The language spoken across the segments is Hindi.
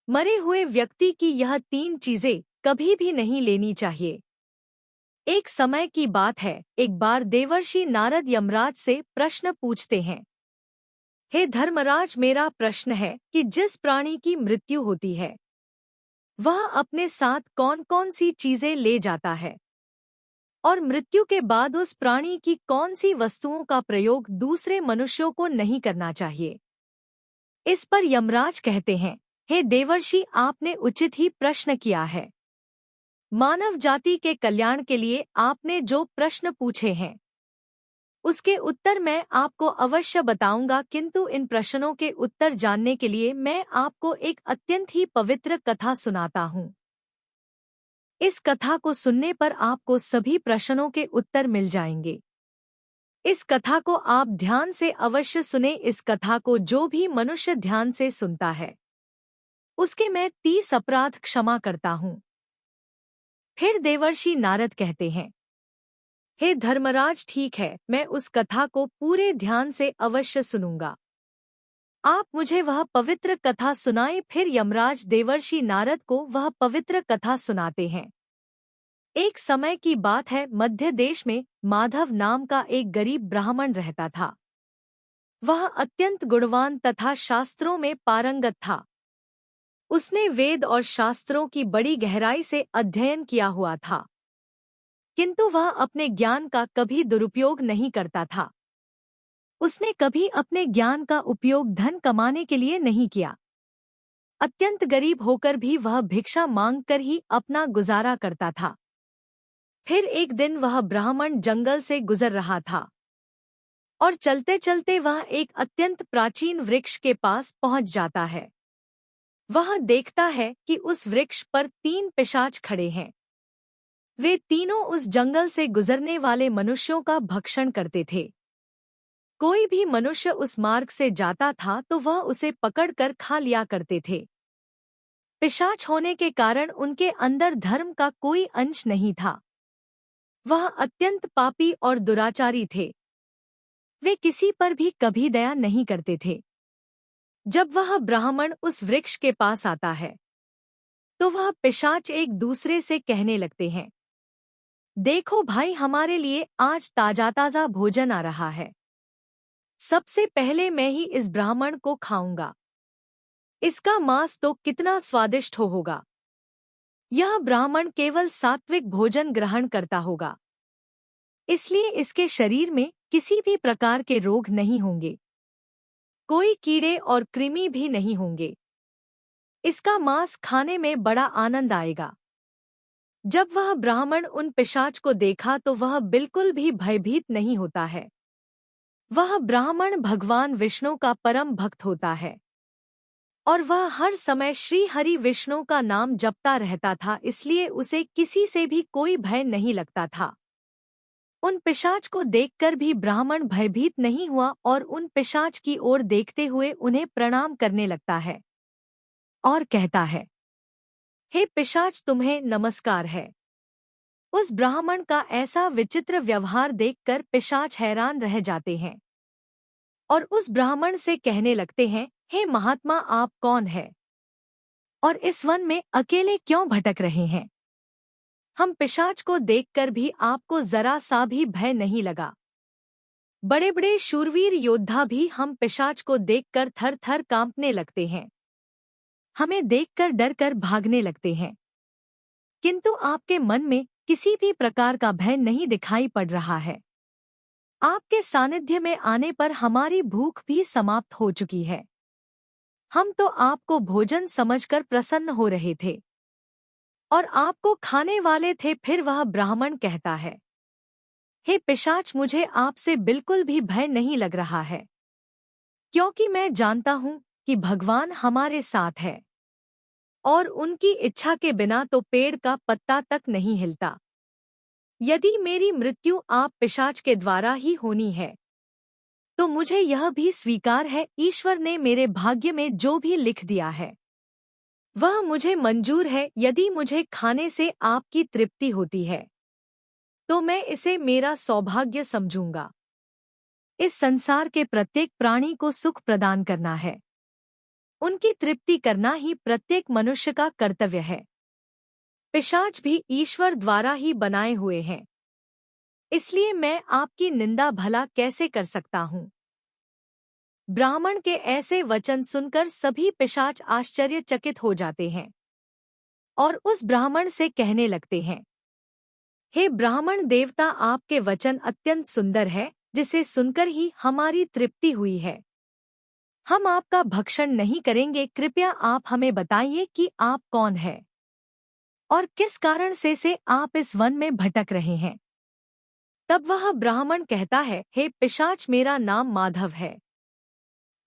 मरे हुए व्यक्ति की यह 3 चीजें कभी भी नहीं लेनी चाहिए। एक समय की बात है, एक बार देवर्षि नारद यमराज से प्रश्न पूछते हैं। हे धर्मराज, मेरा प्रश्न है कि जिस प्राणी की मृत्यु होती है वह अपने साथ कौन कौन सी चीजें ले जाता है, और मृत्यु के बाद उस प्राणी की कौन सी वस्तुओं का प्रयोग दूसरे मनुष्यों को नहीं करना चाहिए। इस पर यमराज कहते हैं, हे देवर्षि, आपने उचित ही प्रश्न किया है। मानव जाति के कल्याण के लिए आपने जो प्रश्न पूछे हैं उसके उत्तर मैं आपको अवश्य बताऊंगा, किंतु इन प्रश्नों के उत्तर जानने के लिए मैं आपको एक अत्यंत ही पवित्र कथा सुनाता हूँ। इस कथा को सुनने पर आपको सभी प्रश्नों के उत्तर मिल जाएंगे। इस कथा को आप ध्यान से अवश्य सुने। इस कथा को जो भी मनुष्य ध्यान से सुनता है उसके मैं 30 अपराध क्षमा करता हूँ। फिर देवर्षि नारद कहते हैं, हे धर्मराज, ठीक है, मैं उस कथा को पूरे ध्यान से अवश्य सुनूंगा। आप मुझे वह पवित्र कथा सुनाएं। फिर यमराज देवर्षि नारद को वह पवित्र कथा सुनाते हैं। एक समय की बात है, मध्य देश में माधव नाम का एक गरीब ब्राह्मण रहता था। वह अत्यंत गुणवान तथा शास्त्रों में पारंगत था। उसने वेद और शास्त्रों की बड़ी गहराई से अध्ययन किया हुआ था, किंतु वह अपने ज्ञान का कभी दुरुपयोग नहीं करता था। उसने कभी अपने ज्ञान का उपयोग धन कमाने के लिए नहीं किया। अत्यंत गरीब होकर भी वह भिक्षा मांगकर ही अपना गुजारा करता था। फिर एक दिन वह ब्राह्मण जंगल से गुजर रहा था और चलते चलते वह एक अत्यंत प्राचीन वृक्ष के पास पहुंच जाता है। वह देखता है कि उस वृक्ष पर 3 पिशाच खड़े हैं। वे तीनों उस जंगल से गुजरने वाले मनुष्यों का भक्षण करते थे। कोई भी मनुष्य उस मार्ग से जाता था तो वह उसे पकड़कर खा लिया करते थे। पिशाच होने के कारण उनके अंदर धर्म का कोई अंश नहीं था। वह अत्यंत पापी और दुराचारी थे। वे किसी पर भी कभी दया नहीं करते थे। जब वह ब्राह्मण उस वृक्ष के पास आता है तो वह पिशाच एक दूसरे से कहने लगते हैं, देखो भाई, हमारे लिए आज ताजा ताजा भोजन आ रहा है। सबसे पहले मैं ही इस ब्राह्मण को खाऊंगा। इसका मांस तो कितना स्वादिष्ट होगा। यह ब्राह्मण केवल सात्विक भोजन ग्रहण करता होगा, इसलिए इसके शरीर में किसी भी प्रकार के रोग नहीं होंगे, कोई कीड़े और कृमि भी नहीं होंगे। इसका मांस खाने में बड़ा आनंद आएगा। जब वह ब्राह्मण उन पिशाच को देखा तो वह बिल्कुल भी भयभीत नहीं होता है। वह ब्राह्मण भगवान विष्णु का परम भक्त होता है और वह हर समय श्री हरि विष्णु का नाम जपता रहता था, इसलिए उसे किसी से भी कोई भय नहीं लगता था। उन पिशाच को देखकर भी ब्राह्मण भयभीत नहीं हुआ और उन पिशाच की ओर देखते हुए उन्हें प्रणाम करने लगता है और कहता है, हे पिशाच, तुम्हें नमस्कार है। उस ब्राह्मण का ऐसा विचित्र व्यवहार देखकर पिशाच हैरान रह जाते हैं और उस ब्राह्मण से कहने लगते हैं, हे महात्मा, आप कौन है और इस वन में अकेले क्यों भटक रहे हैं? हम पिशाच को देखकर भी आपको जरा सा भी भय नहीं लगा। बड़े बड़े शूरवीर योद्धा भी हम पिशाच को देखकर थर थर कांपने लगते हैं, हमें देखकर डर कर भागने लगते हैं, किंतु आपके मन में किसी भी प्रकार का भय नहीं दिखाई पड़ रहा है। आपके सानिध्य में आने पर हमारी भूख भी समाप्त हो चुकी है। हम तो आपको भोजन समझकर प्रसन्न हो रहे थे और आपको खाने वाले थे। फिर वह ब्राह्मण कहता है, हे पिशाच, मुझे आपसे बिल्कुल भी भय नहीं लग रहा है, क्योंकि मैं जानता हूँ कि भगवान हमारे साथ है और उनकी इच्छा के बिना तो पेड़ का पत्ता तक नहीं हिलता। यदि मेरी मृत्यु आप पिशाच के द्वारा ही होनी है तो मुझे यह भी स्वीकार है, ईश्वर ने मेरे भाग्य में जो भी लिख दिया है वह मुझे मंजूर है। यदि मुझे खाने से आपकी तृप्ति होती है तो मैं इसे मेरा सौभाग्य समझूंगा। इस संसार के प्रत्येक प्राणी को सुख प्रदान करना है। उनकी तृप्ति करना ही प्रत्येक मनुष्य का कर्तव्य है। पिशाच भी ईश्वर द्वारा ही बनाए हुए हैं, इसलिए मैं आपकी निंदा भला कैसे कर सकता हूँ। ब्राह्मण के ऐसे वचन सुनकर सभी पिशाच आश्चर्यचकित हो जाते हैं और उस ब्राह्मण से कहने लगते हैं, हे ब्राह्मण देवता, आपके वचन अत्यंत सुंदर है, जिसे सुनकर ही हमारी तृप्ति हुई है। हम आपका भक्षण नहीं करेंगे, कृपया आप हमें बताइए कि आप कौन है और किस कारण से आप इस वन में भटक रहे हैं। तब वह ब्राह्मण कहता है, हे पिशाच, मेरा नाम माधव है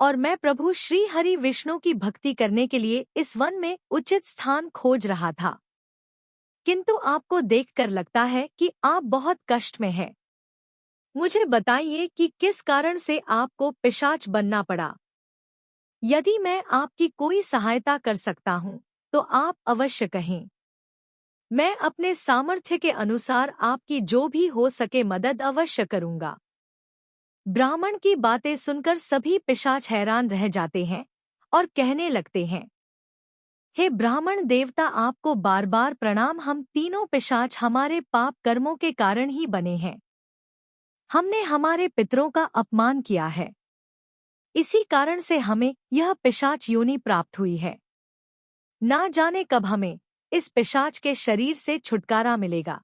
और मैं प्रभु श्री हरि विष्णु की भक्ति करने के लिए इस वन में उचित स्थान खोज रहा था, किंतु आपको देखकर लगता है कि आप बहुत कष्ट में हैं। मुझे बताइए कि किस कारण से आपको पिशाच बनना पड़ा। यदि मैं आपकी कोई सहायता कर सकता हूँ तो आप अवश्य कहें। मैं अपने सामर्थ्य के अनुसार आपकी जो भी हो सके मदद अवश्य करूँगा। ब्राह्मण की बातें सुनकर सभी पिशाच हैरान रह जाते हैं और कहने लगते हैं, हे ब्राह्मण देवता, आपको बार बार प्रणाम। हम तीनों पिशाच हमारे पाप कर्मों के कारण ही बने हैं। हमने हमारे पितरों का अपमान किया है, इसी कारण से हमें यह पिशाच योनि प्राप्त हुई है। ना जाने कब हमें इस पिशाच के शरीर से छुटकारा मिलेगा।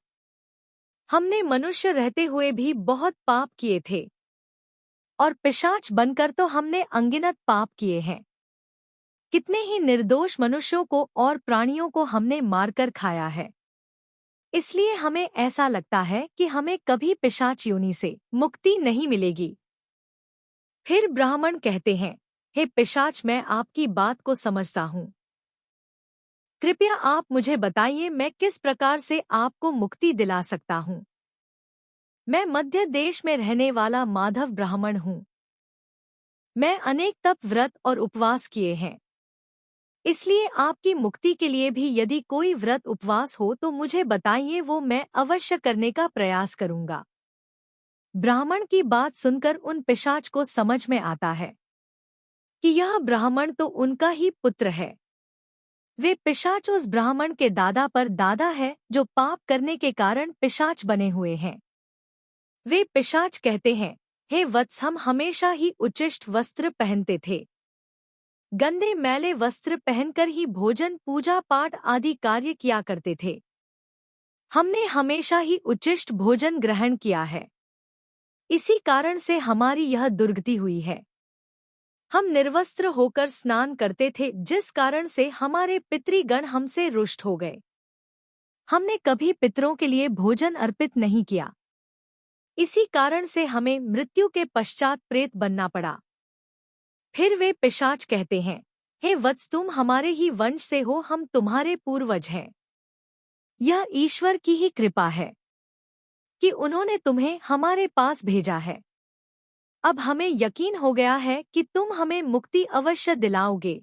हमने मनुष्य रहते हुए भी बहुत पाप किए थे और पिशाच बनकर तो हमने अनगिनत पाप किए हैं। कितने ही निर्दोष मनुष्यों को और प्राणियों को हमने मारकर खाया है। इसलिए हमें ऐसा लगता है कि हमें कभी पिशाच योनि से मुक्ति नहीं मिलेगी। फिर ब्राह्मण कहते हैं, हे पिशाच, मैं आपकी बात को समझता हूँ। कृपया आप मुझे बताइए, मैं किस प्रकार से आपको मुक्ति दिला सकता हूँ। मैं मध्य देश में रहने वाला माधव ब्राह्मण हूँ। मैं अनेक तप, व्रत और उपवास किए हैं, इसलिए आपकी मुक्ति के लिए भी यदि कोई व्रत उपवास हो तो मुझे बताइए, वो मैं अवश्य करने का प्रयास करूँगा। ब्राह्मण की बात सुनकर उन पिशाच को समझ में आता है कि यह ब्राह्मण तो उनका ही पुत्र है। वे पिशाच उस ब्राह्मण के दादा पर दादा है जो पाप करने के कारण पिशाच बने हुए हैं। वे पिशाच कहते हैं, हे वत्स, हम हमेशा ही उच्चिष्ट वस्त्र पहनते थे। गंदे मैले वस्त्र पहनकर ही भोजन, पूजा पाठ आदि कार्य किया करते थे। हमने हमेशा ही उच्चिष्ट भोजन ग्रहण किया है, इसी कारण से हमारी यह दुर्गति हुई है। हम निर्वस्त्र होकर स्नान करते थे, जिस कारण से हमारे पितृगण हमसे रुष्ट हो गए। हमने कभी पितरों के लिए भोजन अर्पित नहीं किया, इसी कारण से हमें मृत्यु के पश्चात प्रेत बनना पड़ा। फिर वे पिशाच कहते हैं, हे वत्स, तुम हमारे ही वंश से हो, हम तुम्हारे पूर्वज हैं। यह ईश्वर की ही कृपा है कि उन्होंने तुम्हें हमारे पास भेजा है। अब हमें यकीन हो गया है कि तुम हमें मुक्ति अवश्य दिलाओगे।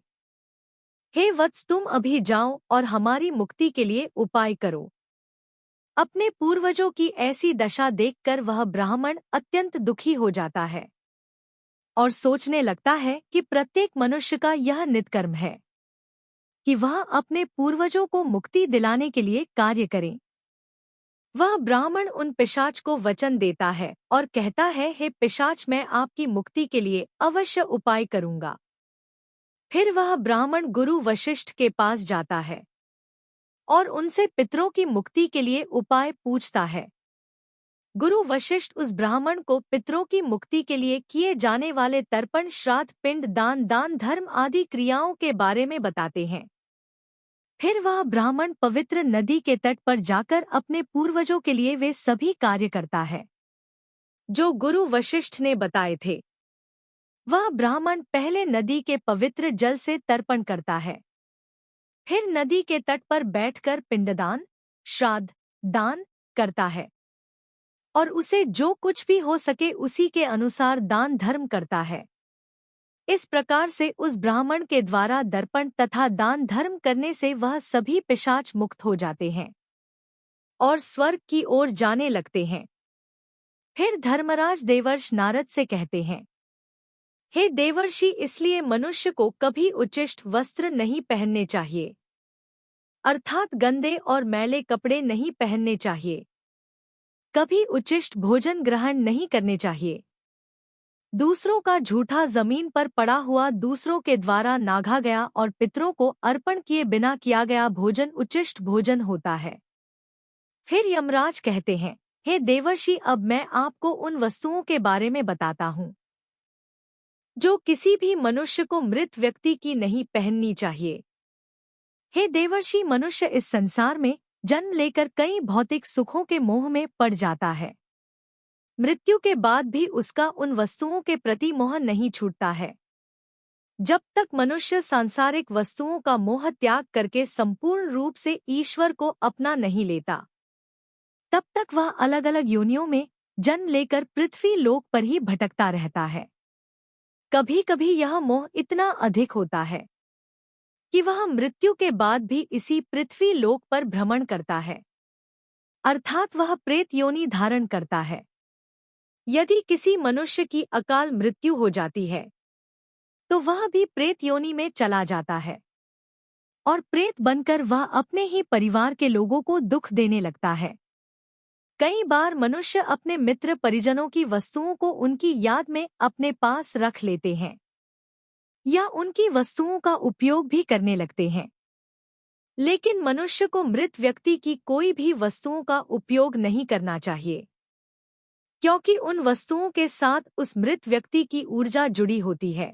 हे वत्स, तुम अभी जाओ और हमारी मुक्ति के लिए उपाय करो। अपने पूर्वजों की ऐसी दशा देखकर वह ब्राह्मण अत्यंत दुखी हो जाता है और सोचने लगता है कि प्रत्येक मनुष्य का यह नित्कर्म है कि वह अपने पूर्वजों को मुक्ति दिलाने के लिए कार्य करे। वह ब्राह्मण उन पिशाच को वचन देता है और कहता है, हे पिशाच, मैं आपकी मुक्ति के लिए अवश्य उपाय करूंगा। फिर वह ब्राह्मण गुरु वशिष्ठ के पास जाता है और उनसे पितरों की मुक्ति के लिए उपाय पूछता है। गुरु वशिष्ठ उस ब्राह्मण को पितरों की मुक्ति के लिए किए जाने वाले तर्पण, श्राद्ध, पिंड दान, दान धर्म आदि क्रियाओं के बारे में बताते हैं। फिर वह ब्राह्मण पवित्र नदी के तट पर जाकर अपने पूर्वजों के लिए वे सभी कार्य करता है जो गुरु वशिष्ठ ने बताए थे। वह ब्राह्मण पहले नदी के पवित्र जल से तर्पण करता है, फिर नदी के तट पर बैठकर पिंडदान, श्राद्ध, दान करता है और उसे जो कुछ भी हो सके उसी के अनुसार दान धर्म करता है। इस प्रकार से उस ब्राह्मण के द्वारा दर्पण तथा दान धर्म करने से वह सभी पिशाच मुक्त हो जाते हैं और स्वर्ग की ओर जाने लगते हैं। फिर धर्मराज देवर्ष नारद से कहते हैं, हे देवर्षि, इसलिए मनुष्य को कभी उच्छिष्ट वस्त्र नहीं पहनने चाहिए, अर्थात गंदे और मैले कपड़े नहीं पहनने चाहिए। कभी उच्छिष्ट भोजन ग्रहण नहीं करने चाहिए। दूसरों का झूठा जमीन पर पड़ा हुआ, दूसरों के द्वारा नागा गया और पितरों को अर्पण किए बिना किया गया भोजन उच्छिष्ट भोजन होता है। फिर यमराज कहते हैं, हे देवर्षि, अब मैं आपको उन वस्तुओं के बारे में बताता हूँ जो किसी भी मनुष्य को मृत व्यक्ति की नहीं पहननी चाहिए। हे देवर्षि, मनुष्य इस संसार में जन्म लेकर कई भौतिक सुखों के मोह में पड़ जाता है। मृत्यु के बाद भी उसका उन वस्तुओं के प्रति मोह नहीं छूटता है। जब तक मनुष्य सांसारिक वस्तुओं का मोह त्याग करके संपूर्ण रूप से ईश्वर को अपना नहीं लेता, तब तक वह अलग अलग योनियों में जन्म लेकर पृथ्वी लोक पर ही भटकता रहता है। कभी कभी यह मोह इतना अधिक होता है कि वह मृत्यु के बाद भी इसी पृथ्वी लोक पर भ्रमण करता है, अर्थात वह प्रेत योनि धारण करता है। यदि किसी मनुष्य की अकाल मृत्यु हो जाती है तो वह भी प्रेत योनि में चला जाता है और प्रेत बनकर वह अपने ही परिवार के लोगों को दुख देने लगता है। कई बार मनुष्य अपने मित्र परिजनों की वस्तुओं को उनकी याद में अपने पास रख लेते हैं या उनकी वस्तुओं का उपयोग भी करने लगते हैं। लेकिन मनुष्य को मृत व्यक्ति की कोई भी वस्तुओं का उपयोग नहीं करना चाहिए, क्योंकि उन वस्तुओं के साथ उस मृत व्यक्ति की ऊर्जा जुड़ी होती है।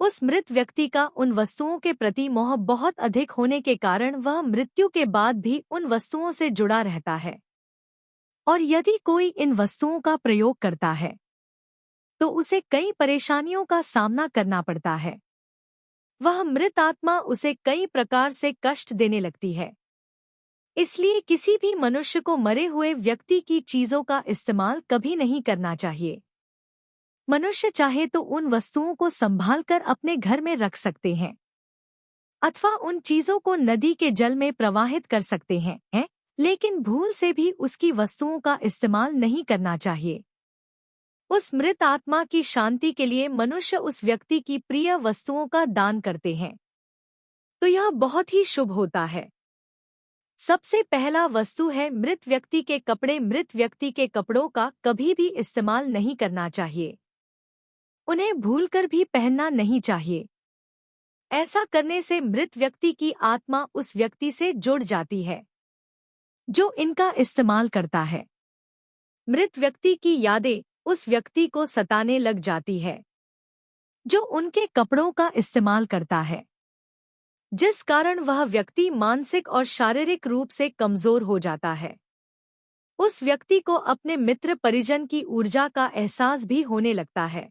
उस मृत व्यक्ति का उन वस्तुओं के प्रति मोह बहुत अधिक होने के कारण वह मृत्यु के बाद भी उन वस्तुओं से जुड़ा रहता है। और यदि कोई इन वस्तुओं का प्रयोग करता है तो उसे कई परेशानियों का सामना करना पड़ता है। वह मृत आत्मा उसे कई प्रकार से कष्ट देने लगती है। इसलिए किसी भी मनुष्य को मरे हुए व्यक्ति की चीजों का इस्तेमाल कभी नहीं करना चाहिए। मनुष्य चाहे तो उन वस्तुओं को संभालकर अपने घर में रख सकते हैं अथवा उन चीजों को नदी के जल में प्रवाहित कर सकते हैं, लेकिन भूल से भी उसकी वस्तुओं का इस्तेमाल नहीं करना चाहिए। उस मृत आत्मा की शांति के लिए मनुष्य उस व्यक्ति की प्रिय वस्तुओं का दान करते हैं तो यह बहुत ही शुभ होता है। सबसे पहला वस्तु है मृत व्यक्ति के कपड़े। मृत व्यक्ति के कपड़ों का कभी भी इस्तेमाल नहीं करना चाहिए। उन्हें भूलकर भी पहनना नहीं चाहिए। ऐसा करने से मृत व्यक्ति की आत्मा उस व्यक्ति से जुड़ जाती है जो इनका इस्तेमाल करता है। मृत व्यक्ति की यादें उस व्यक्ति को सताने लग जाती है जो उनके कपड़ों का इस्तेमाल करता है, जिस कारण वह व्यक्ति मानसिक और शारीरिक रूप से कमजोर हो जाता है। उस व्यक्ति को अपने मित्र परिजन की ऊर्जा का एहसास भी होने लगता है।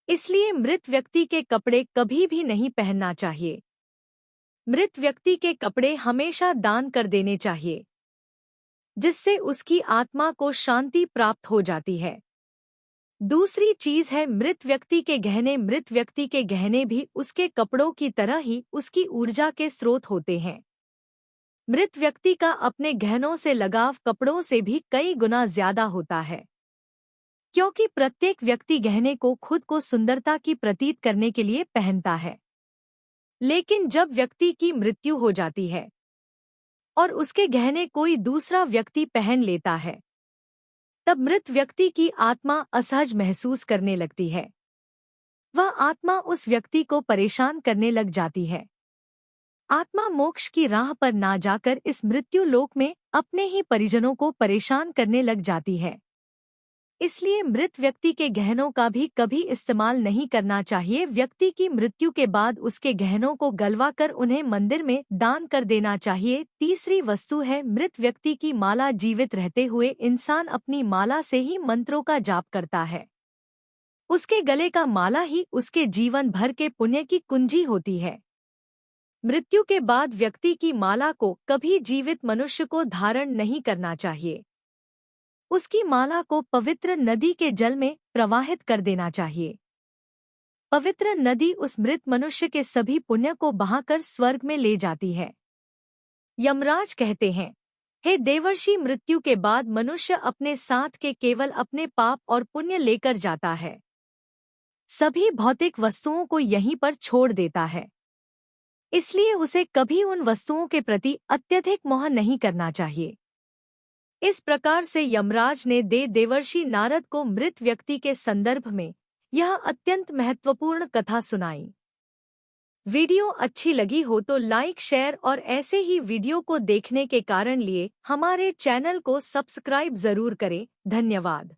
इसलिए मृत व्यक्ति के कपड़े कभी भी नहीं पहनना चाहिए। मृत व्यक्ति के कपड़े हमेशा दान कर देने चाहिए, जिससे उसकी आत्मा को शांति प्राप्त हो जाती है। दूसरी चीज है मृत व्यक्ति के गहने। मृत व्यक्ति के गहने भी उसके कपड़ों की तरह ही उसकी ऊर्जा के स्रोत होते हैं। मृत व्यक्ति का अपने गहनों से लगाव कपड़ों से भी कई गुना ज्यादा होता है, क्योंकि प्रत्येक व्यक्ति गहने को खुद को सुंदरता की प्रतीत करने के लिए पहनता है। लेकिन जब व्यक्ति की मृत्यु हो जाती है और उसके गहने कोई दूसरा व्यक्ति पहन लेता है, तब मृत व्यक्ति की आत्मा असहज महसूस करने लगती है। वह आत्मा उस व्यक्ति को परेशान करने लग जाती है। आत्मा मोक्ष की राह पर ना जाकर इस मृत्यु लोक में अपने ही परिजनों को परेशान करने लग जाती है। इसलिए मृत व्यक्ति के गहनों का भी कभी इस्तेमाल नहीं करना चाहिए। व्यक्ति की मृत्यु के बाद उसके गहनों को गलवाकर उन्हें मंदिर में दान कर देना चाहिए। तीसरी वस्तु है मृत व्यक्ति की माला। जीवित रहते हुए इंसान अपनी माला से ही मंत्रों का जाप करता है। उसके गले का माला ही उसके जीवन भर के पुण्य की कुंजी होती है। मृत्यु के बाद व्यक्ति की माला को कभी जीवित मनुष्य को धारण नहीं करना चाहिए। उसकी माला को पवित्र नदी के जल में प्रवाहित कर देना चाहिए। पवित्र नदी उस मृत मनुष्य के सभी पुण्य को बहाकर स्वर्ग में ले जाती है। यमराज कहते हैं, हे देवर्षि, मृत्यु के बाद मनुष्य अपने साथ के केवल अपने पाप और पुण्य लेकर जाता है। सभी भौतिक वस्तुओं को यहीं पर छोड़ देता है। इसलिए उसे कभी उन वस्तुओं के प्रति अत्यधिक मोह नहीं करना चाहिए। इस प्रकार से यमराज ने देवर्षि नारद को मृत व्यक्ति के संदर्भ में यह अत्यंत महत्वपूर्ण कथा सुनाई। वीडियो अच्छी लगी हो तो लाइक, शेयर और ऐसे ही वीडियो को देखने के कारण लिए हमारे चैनल को सब्सक्राइब जरूर करें। धन्यवाद।